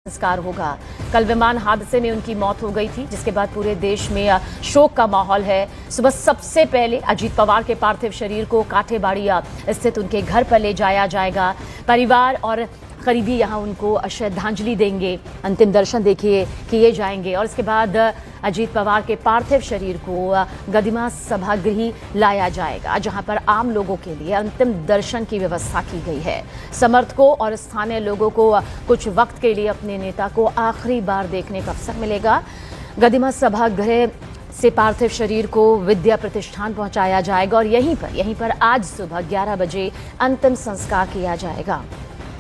संस्कार होगा। कल विमान हादसे में उनकी मौत हो गई थी, जिसके बाद पूरे देश में शोक का माहौल है। सुबह सबसे पहले अजीत पवार के पार्थिव शरीर को काठेबाड़ी स्थित उनके घर पर ले जाया जाएगा। परिवार और करीबी यहां उनको श्रद्धांजलि देंगे, अंतिम दर्शन देखिए किए जाएंगे और इसके बाद अजीत पवार के पार्थिव शरीर को गदिमा सभागृह लाया जाएगा, जहां पर आम लोगों के लिए अंतिम दर्शन की व्यवस्था की गई है। समर्थकों और स्थानीय लोगों को कुछ वक्त के लिए अपने नेता को आखिरी बार देखने का अवसर मिलेगा। गदिमा सभागृह से पार्थिव शरीर को विद्या प्रतिष्ठान पहुंचाया जाएगा और यहीं पर आज सुबह 11 बजे अंतिम संस्कार किया जाएगा।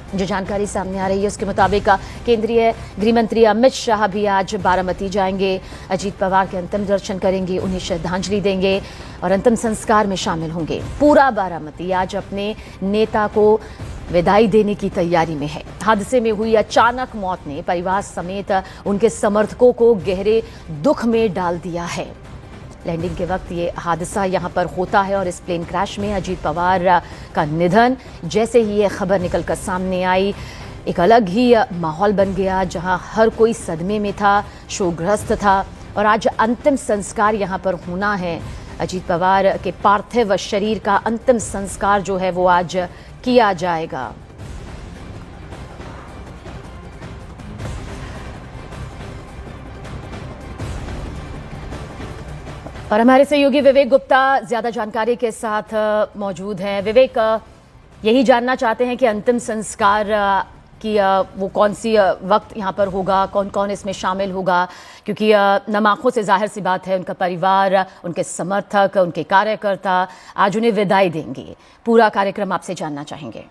जो जानकारी सामने आ रही है उसके मुताबिक केंद्रीय गृह मंत्री अमित शाह भी आज बारामती जाएंगे, अजीत पवार के अंतिम दर्शन करेंगे, उन्हें श्रद्धांजलि देंगे और अंतिम संस्कार में शामिल होंगे। पूरा बारामती आज अपने नेता को विदाई देने की तैयारी में है। हादसे में हुई अचानक मौत ने परिवार समेत उनके समर्थकों को गहरे दुख में डाल दिया है। लैंडिंग के वक्त ये हादसा यहां पर होता है और इस प्लेन क्रैश में अजीत पवार का निधन, जैसे ही ये खबर निकलकर सामने आई, एक अलग ही माहौल बन गया, जहां हर कोई सदमे में था, शोकग्रस्त था और आज अंतिम संस्कार यहां पर होना है। अजीत पवार के पार्थिव शरीर का अंतिम संस्कार जो है वो आज किया जाएगा। और हमारे सहयोगी विवेक गुप्ता ज्यादा जानकारी के साथ मौजूद हैं। विवेक, यही जानना चाहते हैं कि अंतिम संस्कार की वो कौन सी वक्त यहाँ पर होगा, कौन कौन इसमें शामिल होगा, क्योंकि नम आंखों से जाहिर सी बात है उनका परिवार, उनके समर्थक, उनके कार्यकर्ता आज उन्हें विदाई देंगे। पूरा कार्यक्रम आपसे जानना चाहेंगे।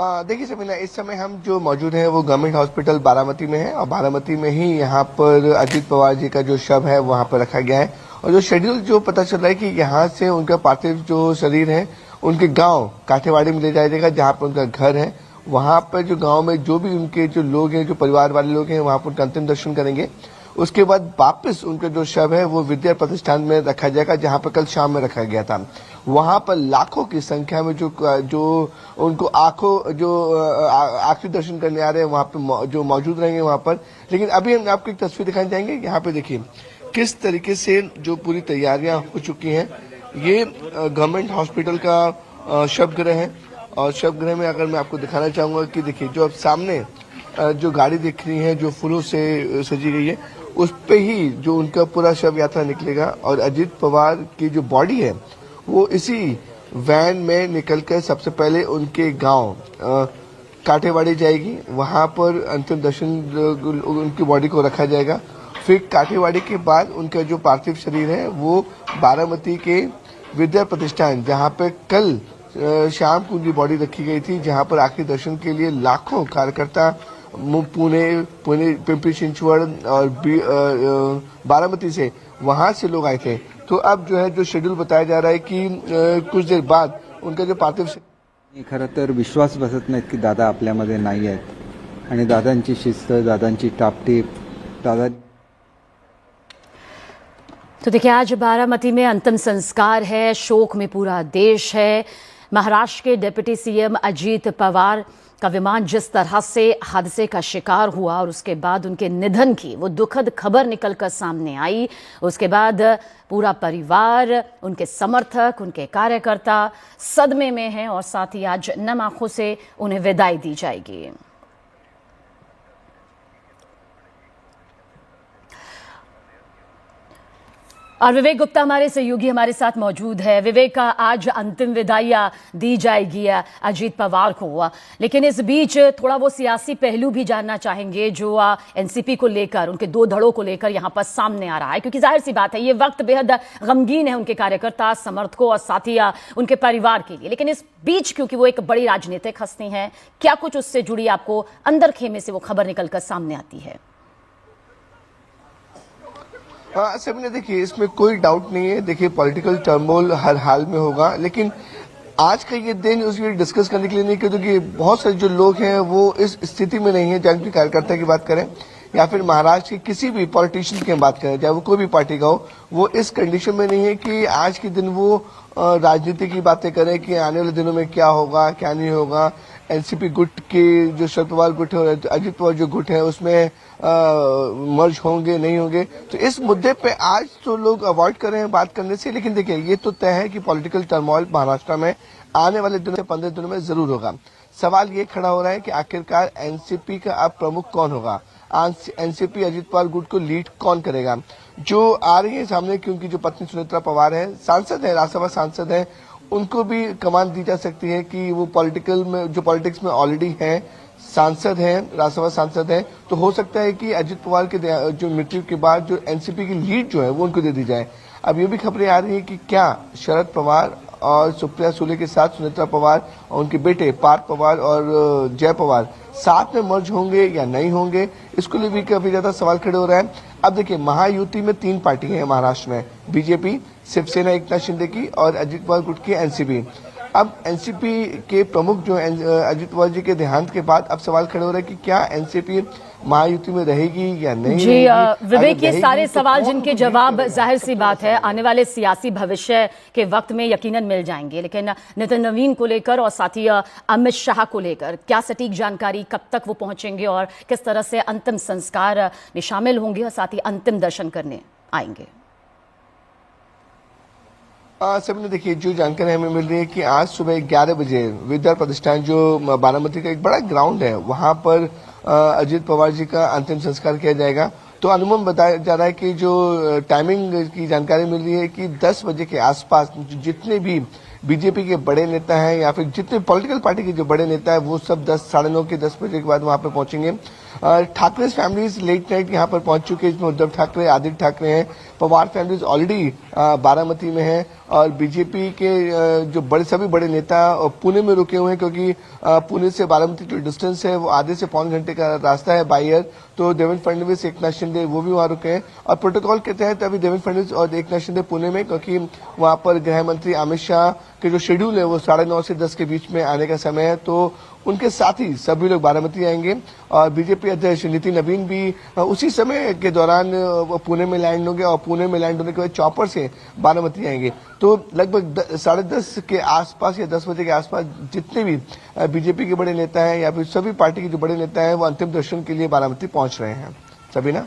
देखिए समीना, इस समय हम जो मौजूद हैं वो गवर्नमेंट हॉस्पिटल बारामती में है और बारामती में ही यहाँ पर अजीत पवार जी का जो शव है वहाँ पर रखा गया है और जो शेड्यूल जो पता चल रहा है कि यहाँ से उनका पार्थिव जो शरीर है उनके गांव काठेवाड़ी में ले जाया जाएगा, जहाँ पर उनका घर है। वहाँ पर जो गाँव में जो भी उनके जो लोग हैं, जो परिवार वाले लोग हैं, वहाँ पर उनका अंतिम दर्शन करेंगे। उसके बाद वापस उनका जो शव है वो विद्या प्रतिष्ठान में रखा जाएगा, जहाँ पर कल शाम में रखा गया था। वहां पर लाखों की संख्या में जो उनको आखिरी दर्शन करने आ रहे हैं वहां पे जो मौजूद रहेंगे वहां पर। लेकिन अभी हम आपको एक तस्वीर दिखाने जाएंगे। यहाँ पे देखिए किस तरीके से जो पूरी तैयारियां हो चुकी हैं। ये गवर्नमेंट हॉस्पिटल का शवगृह है और शवगृह में अगर मैं आपको दिखाना चाहूंगा कि देखिए जो अब सामने जो गाड़ी दिख रही है जो फूलों से सजी गई है, उस पे ही जो उनका पूरा शव यात्रा निकलेगा और अजीत पवार की जो बॉडी है वो इसी वैन में निकलकर सबसे पहले उनके गांव काठेवाड़ी जाएगी। वहां पर अंतिम दर्शन उनकी बॉडी को रखा जाएगा। फिर काठेवाड़ी के बाद उनका जो पार्थिव शरीर है वो बारामती के विद्या प्रतिष्ठान, जहां पे कल शाम को उनकी बॉडी रखी गई थी, जहां पर आखिरी दर्शन के लिए लाखों कार्यकर्ता पुणे, पिंपरी चिंचवड़ और बारामती से वहां से लोग आए थे। तो अब जो है जो शेड्यूल बताया जा रहा है कि कुछ देर बाद उनका जो पार्थिव खरं तर विश्वास बसत नाहीत की दादा आपल्यामध्ये नाही आहेत आणि दादांची शिस्त, दादांची टापटीप, दादा। तो देखिए आज बारामती में अंतिम संस्कार है, शोक में पूरा देश है। महाराष्ट्र के डिप्टी सीएम अजीत पवार का विमान जिस तरह से हादसे का शिकार हुआ और उसके बाद उनके निधन की वो दुखद खबर निकलकर सामने आई, उसके बाद पूरा परिवार, उनके समर्थक, उनके कार्यकर्ता सदमे में हैं और साथ ही आज नम आंखों से उन्हें विदाई दी जाएगी। और विवेक गुप्ता हमारे सहयोगी हमारे साथ मौजूद है। विवेक, का आज अंतिम विदाई दी जाएगी अजीत पवार को, लेकिन इस बीच थोड़ा वो सियासी पहलू भी जानना चाहेंगे जो एनसीपी को लेकर, उनके दो धड़ों को लेकर यहाँ पर सामने आ रहा है, क्योंकि जाहिर सी बात है ये वक्त बेहद गमगीन है उनके कार्यकर्ता, समर्थकों और साथ ही उनके परिवार के लिए। लेकिन इस बीच क्योंकि वो एक बड़ी राजनीतिक हस्ती है, क्या कुछ उससे जुड़ी आपको अंदर खेमे से वो खबर निकलकर सामने आती है? सभी ने देखिए इसमें कोई डाउट नहीं है। देखिए पॉलिटिकल टर्मोल हर हाल में होगा, लेकिन आज का ये दिन उसकी डिस्कस करने के लिए नहीं, क्योंकि बहुत सारे जो लोग हैं वो इस स्थिति में नहीं है, चाहे उनके कार्यकर्ता की बात करें या फिर महाराष्ट्र के किसी भी पॉलिटिशियन की बात करें, चाहे वो कोई भी पार्टी का हो, वो इस कंडीशन में नहीं है कि आज के दिन वो राजनीति की बातें करें कि आने वाले दिनों में क्या होगा क्या नहीं होगा। एनसीपी गुट के जो शरद पवार गुट है और अजित पवार जो गुट है उसमें मर्ज होंगे नहीं होंगे, तो इस मुद्दे पे आज तो लोग अवॉइड कर रहे हैं बात करने से। लेकिन देखिए ये तो तय है कि पॉलिटिकल टर्मोइल महाराष्ट्र में आने वाले दिनों से 15 दिनों में जरूर होगा। सवाल ये खड़ा हो रहा है कि आखिरकार एनसीपी का अब प्रमुख कौन होगा, एनसीपी अजित पवार गुट को लीड कौन करेगा। जो आ रही है सामने की उनकी जो पत्नी सुनेत्रा पवार है, सांसद है, राज्यसभा सांसद है, उनको भी कमान दी जा सकती है कि वो पॉलिटिक्स में ऑलरेडी हैं, सांसद हैं, राज्यसभा सांसद हैं, तो हो सकता है कि अजित पवार के जो मृत्यु के बाद जो एनसीपी की लीड जो है वो उनको दे दी जाए। अब ये भी खबरें आ रही है कि क्या शरद पवार और सुप्रिया सुले के साथ सुनेत्रा पवार और उनके बेटे पार्थ पवार और जय पवार साथ में मर्ज होंगे या नहीं होंगे, इसको लिए भी काफी ज्यादा सवाल खड़े हो रहे हैं। अब देखिए महायुति में 3 पार्टी है महाराष्ट्र में, बीजेपी, शिवसेना एकनाथ शिंदे की और अजित पवार गुट की एनसीपी। अब एनसीपी के प्रमुख जो अजित पवार जी के देहांत के बाद अब सवाल खड़े हो रहे हैं कि क्या एनसीपी महायुति में रहेगी या नहीं जी रहेगी। विवेक, ये सारे तो सवाल जिनके जवाब जाहिर सी बात है आने वाले सियासी भविष्य के वक्त में यकीनन मिल जाएंगे, लेकिन नितिन नवीन को लेकर और साथ ही अमित शाह को लेकर क्या सटीक जानकारी, कब तक वो पहुंचेंगे और किस तरह से अंतिम संस्कार में शामिल होंगे और साथ ही अंतिम दर्शन करने आएंगे। सबने देखिए जो जानकारी हमें मिल रही है कि आज सुबह 11 बजे विद्या प्रतिष्ठान जो बारामती का एक बड़ा ग्राउंड है वहां पर अजित पवार जी का अंतिम संस्कार किया जाएगा। तो अनुमान बताया जा रहा है कि जो टाइमिंग की जानकारी मिल रही है कि 10 बजे के आसपास जितने भी बीजेपी के बड़े नेता हैं या फिर जितने पॉलिटिकल पार्टी के जो बड़े नेता है वो सब 10-9:30 के 10 बजे के बाद वहां पर पहुंचेंगे। ठाकरे फैमिलीज लेट नाइट यहां पर पहुंच चुके हैं, इसमें उद्धव ठाकरे, आदित्य ठाकरे हैं, पवार फैमिलीज ऑलरेडी बारामती में है और बीजेपी के जो सभी बड़े नेता पुणे में रुके हुए हैं क्योंकि पुणे से बारामती जो डिस्टेंस है वो आधे से पौन घंटे का रास्ता है बाई एयर। तो देवेंद्र फडणवीस, एकनाथ शिंदे वो भी वहां रुके हैं और प्रोटोकॉल के तहत अभी देवेंद्र फडणवीस और एकनाथ शिंदे पुणे में, क्योंकि वहां पर गृह मंत्री अमित शाह के जो शेड्यूल है वो 9:30 से 10 के बीच में आने का समय है, तो उनके साथ ही सभी लोग बारामती आएंगे और बीजेपी अध्यक्ष नितिन नवीन भी उसी समय के दौरान पुणे में लैंड होंगे और पुणे में लैंड होने के बाद चॉपर से बारामती आएंगे। तो लगभग 10:30 के आसपास या 10 बजे के आसपास जितने भी बीजेपी के बड़े नेता हैं या फिर सभी पार्टी के जो बड़े नेता हैं वो अंतिम दर्शन के लिए बारामती पहुंच रहे हैं। सबीना,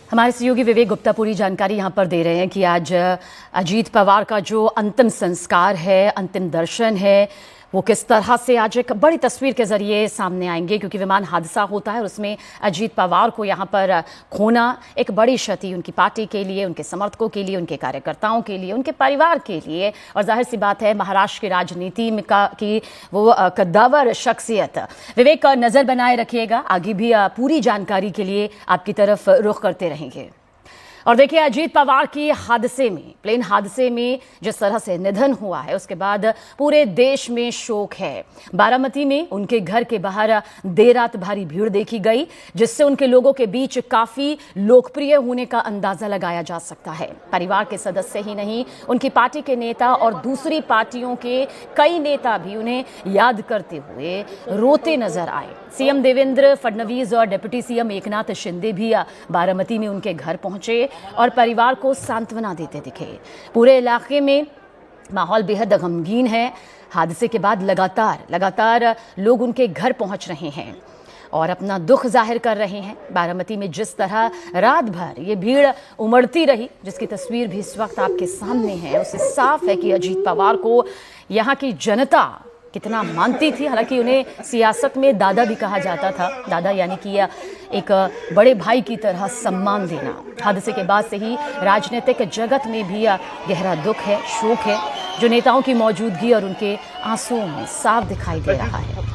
हमारे सहयोगी विवेक गुप्ता पूरी जानकारी यहां पर दे रहे हैं कि आज अजीत पवार का जो अंतिम संस्कार है, अंतिम दर्शन है, वो किस तरह से आज एक बड़ी तस्वीर के जरिए सामने आएंगे, क्योंकि विमान हादसा होता है और उसमें अजीत पवार को यहाँ पर खोना एक बड़ी क्षति उनकी पार्टी के लिए, उनके समर्थकों के लिए, उनके कार्यकर्ताओं के लिए, उनके परिवार के लिए और जाहिर सी बात है महाराष्ट्र की राजनीति में की वो कद्दावर शख्सियत। विवेक, नजर बनाए रखिएगा, आगे भी पूरी जानकारी के लिए आपकी तरफ रुख करते रहेंगे। और देखिए अजीत पवार की हादसे में, प्लेन हादसे में जिस तरह से निधन हुआ है उसके बाद पूरे देश में शोक है। बारामती में उनके घर के बाहर देर रात भारी भीड़ देखी गई, जिससे उनके लोगों के बीच काफी लोकप्रिय होने का अंदाजा लगाया जा सकता है। परिवार के सदस्य ही नहीं, उनकी पार्टी के नेता और दूसरी पार्टियों के कई नेता भी उन्हें याद करते हुए रोते नजर आए। सीएम देवेंद्र फडणवीस और डिप्टी सीएम एकनाथ शिंदे भी बारामती में उनके घर पहुंचे और परिवार को सांत्वना देते दिखे। पूरे इलाके में माहौल बेहद गमगीन है। हादसे के बाद लगातार लोग उनके घर पहुंच रहे हैं और अपना दुख जाहिर कर रहे हैं। बारामती में जिस तरह रात भर ये भीड़ उमड़ती रही, जिसकी तस्वीर भी इस वक्त आपके सामने है, उससे साफ है कि अजीत पवार को यहाँ की जनता कितना मानती थी। हालांकि उन्हें सियासत में दादा भी कहा जाता था, दादा यानी कि एक बड़े भाई की तरह सम्मान देना। हादसे के बाद से ही राजनीतिक जगत में भी गहरा दुख है, शोक है, जो नेताओं की मौजूदगी और उनके आंसुओं में साफ दिखाई दे रहा है।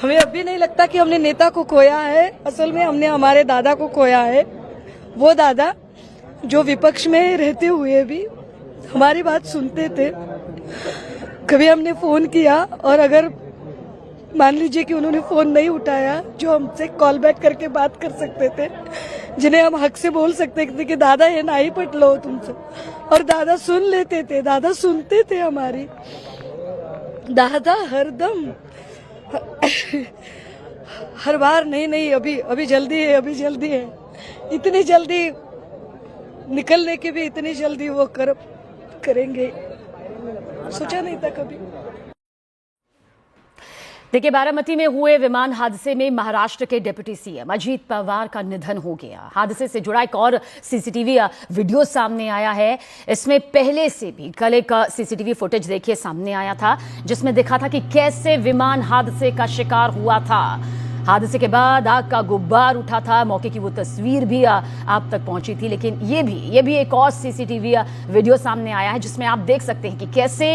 हमें अभी नहीं लगता कि हमने नेता को खोया है, असल में हमने हमारे दादा को खोया है। वो दादा जो विपक्ष में रहते हुए भी हमारी बात सुनते थे। कभी हमने फोन किया और अगर मान लीजिए कि उन्होंने फोन नहीं उठाया, जो हमसे कॉल बैक करके बात कर सकते थे, जिन्हें हम हक से बोल सकते थे कि दादा ये नहीं पट लो तुमसे, और दादा सुन लेते थे, दादा सुनते थे हमारी। दादा हरदम हर बार नहीं अभी जल्दी है, अभी जल्दी है, इतनी जल्दी निकलने की भी इतनी जल्दी वो करेंगे, सोचा नहीं था कभी। देखिए, बारामती में हुए विमान हादसे में महाराष्ट्र के डिप्टी सीएम अजीत पवार का निधन हो गया। हादसे से जुड़ा एक और सीसीटीवी वीडियो सामने आया है। इसमें पहले से भी कल एक सीसीटीवी फुटेज देखिए सामने आया था, जिसमें दिखा था कि कैसे विमान हादसे का शिकार हुआ था। हादसे के बाद आग का गुब्बार उठा था। मौके की वो तस्वीर भी आप तक पहुंची थी। लेकिन ये भी एक और सीसीटीवी वीडियो सामने आया है, जिसमें आप देख सकते हैं कि कैसे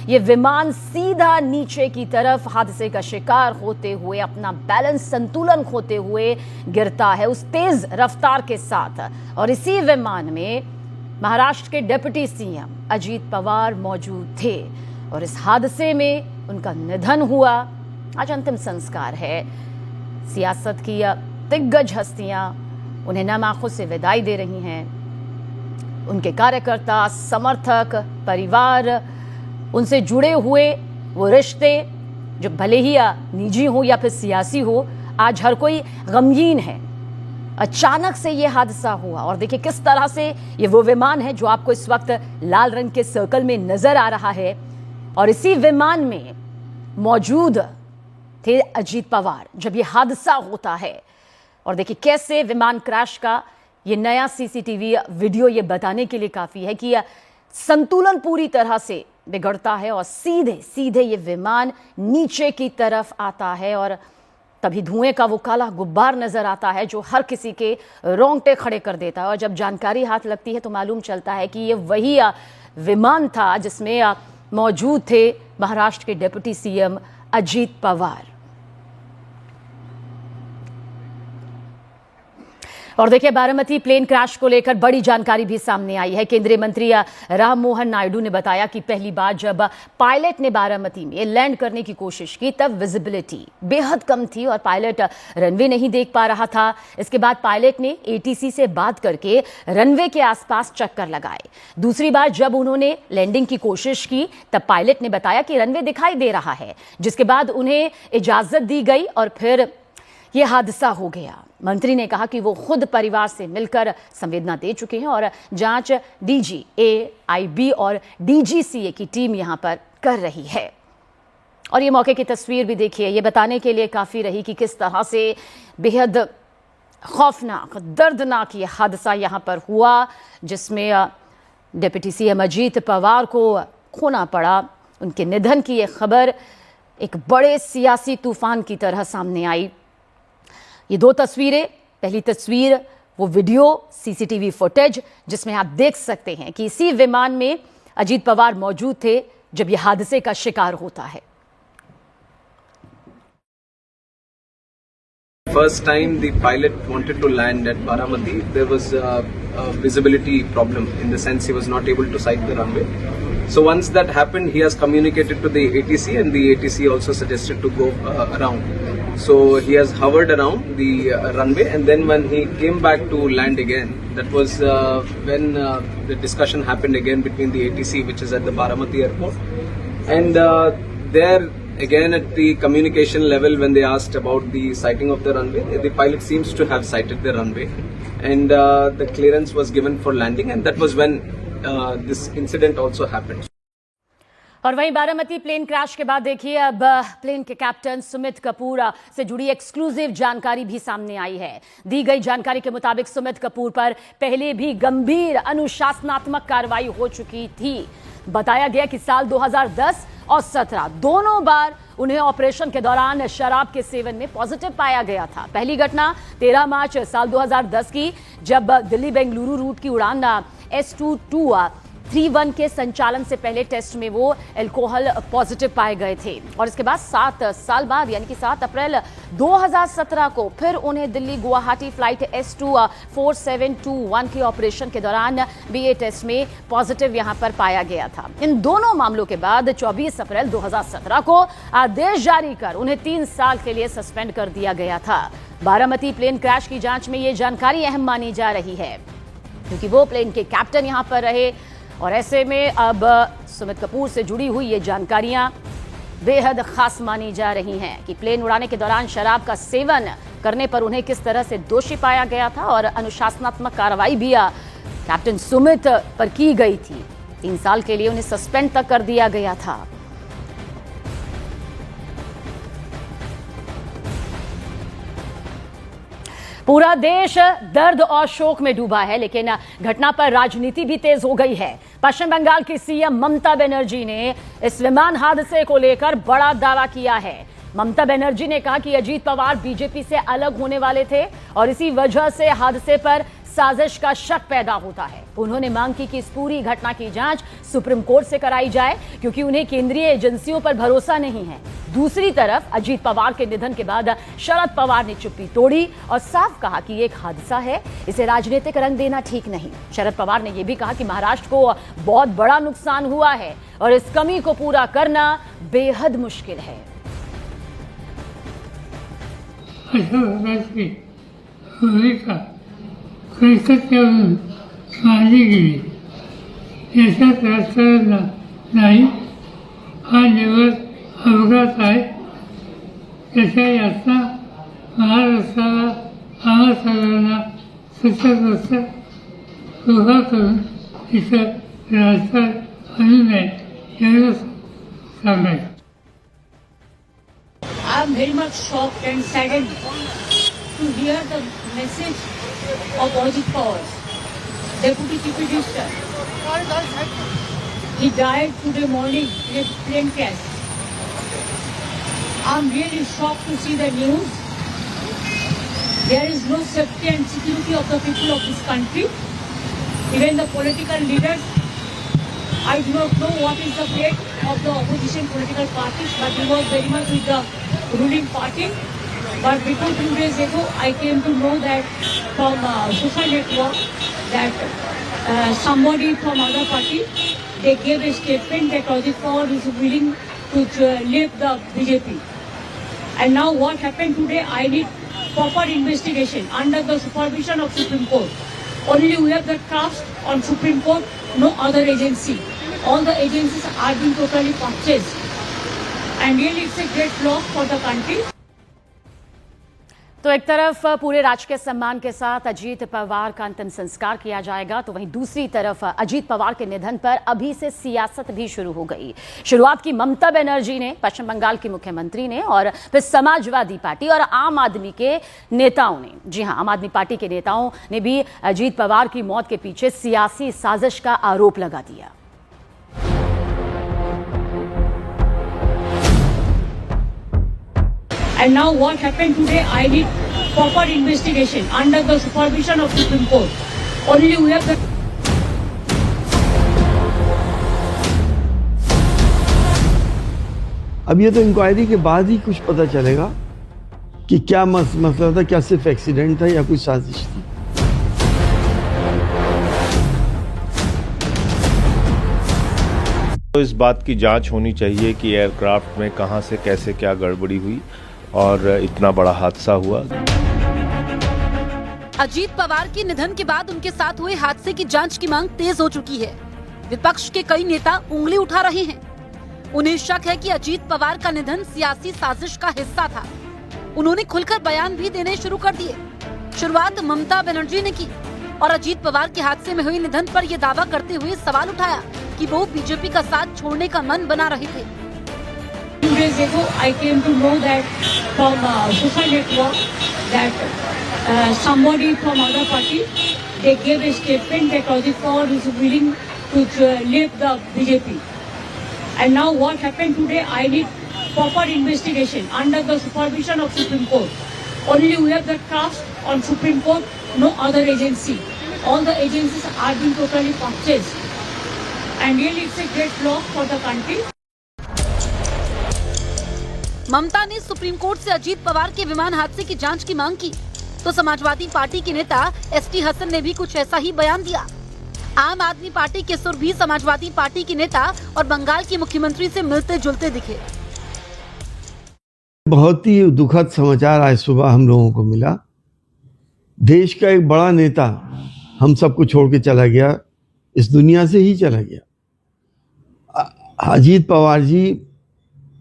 ये विमान सीधा नीचे की तरफ हादसे का शिकार होते हुए अपना बैलेंस, संतुलन खोते हुए गिरता है उस तेज रफ्तार के साथ। और इसी विमान में महाराष्ट्र के डिप्टी सीएम अजीत पवार मौजूद थे और इस हादसे में उनका निधन हुआ। आज अंतिम संस्कार है। सियासत की दिग्गज हस्तियां उन्हें नम आंखों से विदाई दे रही हैं। उनके कार्यकर्ता, समर्थक, परिवार, उनसे जुड़े हुए वो रिश्ते जो भले ही निजी हो या फिर सियासी हो, आज हर कोई गमगीन है। अचानक से ये हादसा हुआ और देखिए किस तरह से ये वो विमान है जो आपको इस वक्त लाल रंग के सर्कल में नजर आ रहा है। और इसी विमान में मौजूद थे अजीत पवार जब ये हादसा होता है। और देखिए कैसे विमान क्रैश का ये नया सीसीटीवी वीडियो ये बताने के लिए काफी है कि संतुलन पूरी तरह से बिगड़ता है और सीधे सीधे ये विमान नीचे की तरफ आता है और तभी धुएं का वो काला गुब्बार नजर आता है जो हर किसी के रोंगटे खड़े कर देता है। और जब जानकारी हाथ लगती है तो मालूम चलता है कि ये वही विमान था जिसमें मौजूद थे महाराष्ट्र के डिप्टी सीएम अजीत पवार। और देखिए, बारामती प्लेन क्रैश को लेकर बड़ी जानकारी भी सामने आई है। केंद्रीय मंत्री राम मोहन नायडू ने बताया कि पहली बार जब पायलट ने बारामती में लैंड करने की कोशिश की तब विजिबिलिटी बेहद कम थी और पायलट रनवे नहीं देख पा रहा था। इसके बाद पायलट ने एटीसी से बात करके रनवे के आसपास चक्कर लगाए। दूसरी बार जब उन्होंने लैंडिंग की कोशिश की तब पायलट ने बताया कि रनवे दिखाई दे रहा है, जिसके बाद उन्हें इजाजत दी गई और फिर यह हादसा हो गया। मंत्री ने कहा कि वो खुद परिवार से मिलकर संवेदना दे चुके हैं और जांच डीजी AIB और DGCA की टीम यहां पर कर रही है। और ये मौके की तस्वीर भी देखिए, ये बताने के लिए काफी रही कि किस तरह से बेहद खौफनाक, दर्दनाक ये हादसा यहां पर हुआ, जिसमें डिप्टी सीएम अजीत पवार को खोना पड़ा। उनके निधन की ये खबर एक बड़े सियासी तूफान की तरह सामने आई। ये दो तस्वीरें, पहली तस्वीर वो वीडियो सीसीटीवी फुटेज जिसमें आप देख सकते हैं कि इसी विमान में अजीत पवार मौजूद थे जब ये हादसे का शिकार होता है। First time the pilot wanted to land at Baramati, there was a visibility problem in the sense he was not able to sight the runway. So once that happened, he has communicated to the ATC and the ATC also suggested to go around. So he has hovered around the runway and then when he came back to land again, that was when the discussion happened again between the ATC, which is at the Baramati airport. And there again at the communication level, when they asked about the sighting of the runway, the pilot seems to have sighted the runway and the clearance was given for landing, and that was when this incident also happened. और वहीं Baramati plane crash के बाद देखिए अब plane के captain Sumit Kapoor से जुड़ी exclusive जानकारी भी सामने आई है। दी गई जानकारी के मुताबिक सुमित कपूर पर पहले भी गंभीर अनुशासनात्मक कार्रवाई हो चुकी थी। बताया गया कि साल 2010 और 17 दोनों बार उन्हें ऑपरेशन के दौरान शराब के सेवन में पॉजिटिव पाया गया था। पहली घटना 13 मार्च साल 2010 की, जब दिल्ली बेंगलुरु रूट की उड़ान S2231 के संचालन से पहले टेस्ट में वो अल्कोहल पॉजिटिव पाए गए थे। और इसके बाद 7 साल बाद यानी कि 7 अप्रैल 2017 को फिर उन्हें दिल्ली गुवाहाटी फ्लाइट S24721 के ऑपरेशन के दौरान BA टेस्ट में पॉजिटिव यहां पर पाया गया था। इन दोनों मामलों के बाद 24 अप्रैल 2017 को आदेश जारी कर उन्हें 3 साल के लिए सस्पेंड कर दिया गया था। बारामती प्लेन क्रैश की जांच में ये जानकारी अहम मानी जा रही है क्योंकि वो प्लेन के कैप्टन यहां पर रहे और ऐसे में अब सुमित कपूर से जुड़ी हुई ये जानकारियां बेहद खास मानी जा रही हैं कि प्लेन उड़ाने के दौरान शराब का सेवन करने पर उन्हें किस तरह से दोषी पाया गया था और अनुशासनात्मक कार्रवाई भी कैप्टन सुमित पर की गई थी। 3 साल के लिए उन्हें सस्पेंड तक कर दिया गया था। पूरा देश दर्द और शोक में डूबा है, लेकिन घटना पर राजनीति भी तेज हो गई है। पश्चिम बंगाल की सीएम ममता बनर्जी ने इस विमान हादसे को लेकर बड़ा दावा किया है। ममता बनर्जी ने कहा कि अजीत पवार बीजेपी से अलग होने वाले थे और इसी वजह से हादसे पर साजिश का शक पैदा होता है। उन्होंने मांग की कि इस पूरी घटना की जांच सुप्रीम कोर्ट से कराई जाए, क्योंकि उन्हें केंद्रीय एजेंसियों पर भरोसा नहीं है। दूसरी तरफ अजीत पवार के निधन के बाद शरद पवार ने चुप्पी तोड़ी और साफ कहा कि ये एक हादसा है, इसे राजनीतिक रंग देना ठीक नहीं। शरद पवार ने यह भी कहा कि महाराष्ट्र को बहुत बड़ा नुकसान हुआ है और इस कमी को पूरा करना बेहद मुश्किल है। याच्यात राजकारण नाही, हा निवड अपघात आहे। त्याच्या यातना महाराष्ट्राला आम्हा सगळ्यांना सतर्क उभा करून इथं राजकारण आणू नये एवढं सांगायचं। I am very much shocked and saddened to hear the message of Ajit Pawar, Deputy Chief Minister. He died today morning in a plane crash. I am really shocked to see the news. There is no safety and security of the people of this country. Even the political leaders, I do not know what is the fate of the opposition political parties, but he was very much with the ruling party. But before 2 days ago, I came to know that from social network that somebody from other party, they gave a statement that Ajit Pawar is willing to leave the BJP. And now what happened today, I need proper investigation under the supervision of Supreme Court. Only we have the trust on Supreme Court, no other agency. All the agencies are being totally purchased. And really it's a great loss for the country. तो एक तरफ पूरे राजकीय सम्मान के साथ अजीत पवार का अंतिम संस्कार किया जाएगा, तो वहीं दूसरी तरफ अजीत पवार के निधन पर अभी से सियासत भी शुरू हो गई। शुरुआत की ममता बनर्जी ने, पश्चिम बंगाल की मुख्यमंत्री ने, और फिर समाजवादी पार्टी और आम आदमी के नेताओं ने, जी हां, आम आदमी पार्टी के नेताओं ने भी अजीत पवार की मौत के पीछे सियासी साजिश का आरोप लगा दिया। And now what happened today, I need proper investigation under the supervision of Supreme Court. Only we have the... अब ये तो इंक्वायरी के बाद ही कुछ पता चलेगा कि क्या मसला था, क्या सिर्फ एक्सीडेंट था या कोई साजिश थी। तो इस बात की जांच होनी चाहिए कि एयरक्राफ्ट में कहां से कैसे क्या गड़बड़ी हुई और इतना बड़ा हादसा हुआ। अजीत पवार के निधन के बाद उनके साथ हुए हादसे की जांच की मांग तेज हो चुकी है। विपक्ष के कई नेता उंगली उठा रहे हैं। उन्हें शक है कि अजीत पवार का निधन सियासी साजिश का हिस्सा था। उन्होंने खुलकर बयान भी देने शुरू कर दिए। शुरुआत ममता बनर्जी ने की और अजीत पवार के हादसे में हुए निधन पर यह दावा करते हुए सवाल उठाया कि वो बीजेपी का साथ छोड़ने का मन बना रहे थे। 2 days ago, I came to know that from social network that somebody from other party, they gave a statement that Ajit Pawar is willing to leave the BJP. And now what happened today, I need proper investigation under the supervision of Supreme Court. Only we have the trust on Supreme Court, no other agency. All the agencies are being totally purchased. And really it's a great loss for the country. ममता ने supreme court से अजीत पवार के विमान हादसे की जांच की मांग की, तो समाजवादी पार्टी के नेता एसटी हसन ने भी कुछ ऐसा ही बयान दिया। आम आदमी पार्टी के सुर भी समाजवादी पार्टी के नेता और बंगाल की मुख्यमंत्री से मिलते जुलते दिखे। बहुत ही दुखद समाचार आज सुबह हम लोगों को मिला। देश का एक बड़ा नेता हम सबको छोड़ के चला गया, इस दुनिया से ही चला गया। अजीत पवार जी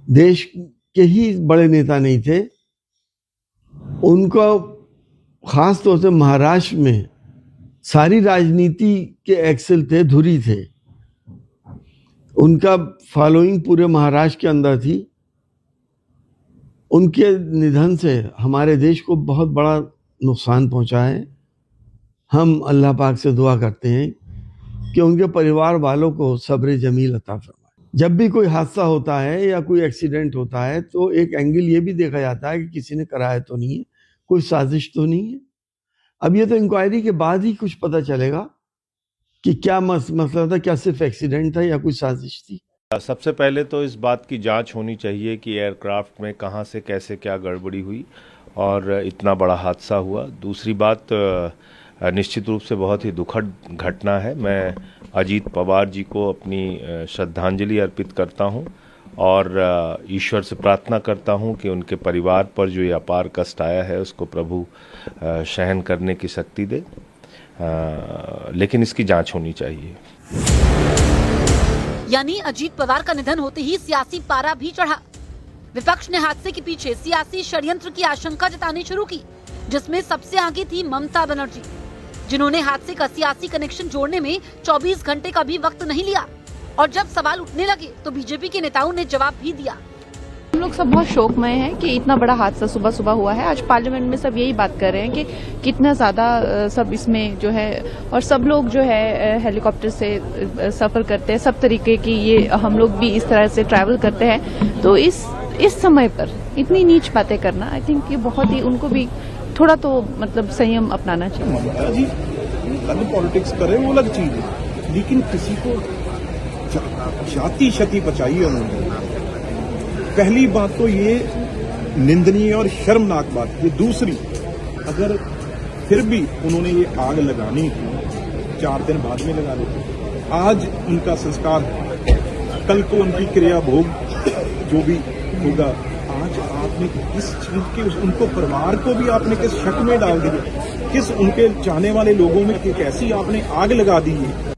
देश के ही बड़े नेता नहीं थे, उनको खास तौर से महाराष्ट्र में सारी राजनीति के एक्सेल थे, धुरी थे। उनका फॉलोइंग पूरे महाराष्ट्र के अंदर थी। उनके निधन से हमारे देश को बहुत बड़ा नुकसान पहुंचा है। हम अल्लाह पाक से दुआ करते हैं कि उनके परिवार वालों को सब्र जमील अता फरमाए। जब भी कोई हादसा होता है या कोई एक्सीडेंट होता है तो एक एंगल ये भी देखा जाता है कि किसी ने कराया तो नहीं है, कोई साजिश तो नहीं है। अब ये तो इंक्वायरी के बाद ही कुछ पता चलेगा कि क्या मसला था, क्या सिर्फ एक्सीडेंट था या कोई साजिश थी। सबसे पहले तो इस बात की जांच होनी चाहिए कि एयरक्राफ्ट में कहां से कैसे क्या गड़बड़ी हुई और इतना बड़ा हादसा हुआ। दूसरी बात, निश्चित रूप से बहुत ही दुखद घटना है। मैं अजीत पवार जी को अपनी श्रद्धांजलि अर्पित करता हूं और ईश्वर से प्रार्थना करता हूं कि उनके परिवार पर जो ये अपार कष्ट आया है उसको प्रभु सहन करने की शक्ति दे, लेकिन इसकी जांच होनी चाहिए। यानी अजीत पवार का निधन होते ही सियासी पारा भी चढ़ा। विपक्ष ने हादसे के पीछे सियासी षड्यंत्र की आशंका जतानी शुरू की, जिसमें सबसे आगे थी ममता बनर्जी, जिन्होंने हादसे का सियासी कनेक्शन जोड़ने में 24 घंटे का भी वक्त नहीं लिया। और जब सवाल उठने लगे तो बीजेपी के नेताओं ने जवाब भी दिया। हम लोग सब बहुत शोकमय हैं कि इतना बड़ा हादसा सुबह सुबह हुआ है। आज पार्लियामेंट में सब यही बात कर रहे हैं कि कितना ज्यादा सब इसमें जो है, और सब लोग जो है हेलीकॉप्टर से सफर करते हैं, सब तरीके की, ये हम लोग भी इस तरह से ट्रैवल करते हैं। तो इस समय पर इतनी नीच बातें करना, आई थिंक ये बहुत ही, उनको भी थोड़ा तो मतलब संयम अपनाना चाहिए। ममता जी गलत पॉलिटिक्स कर रहे हैं वो अलग चीज है, लेकिन किसी को जाति क्षति पहुंचाई है उन्होंने। पहली बात तो ये निंदनीय और शर्मनाक बात। ये दूसरी, अगर फिर भी उन्होंने ये आग लगानी थी 4 दिन बाद में लगा देते। आज उनका संस्कार, कल को उनकी क्रिया भोग जो भी होगा। आज आपने किस चीज के, उनको परिवार को भी आपने किस शक में डाल दिया, किस उनके चाहने वाले लोगों में कैसी आपने आग लगा दी है।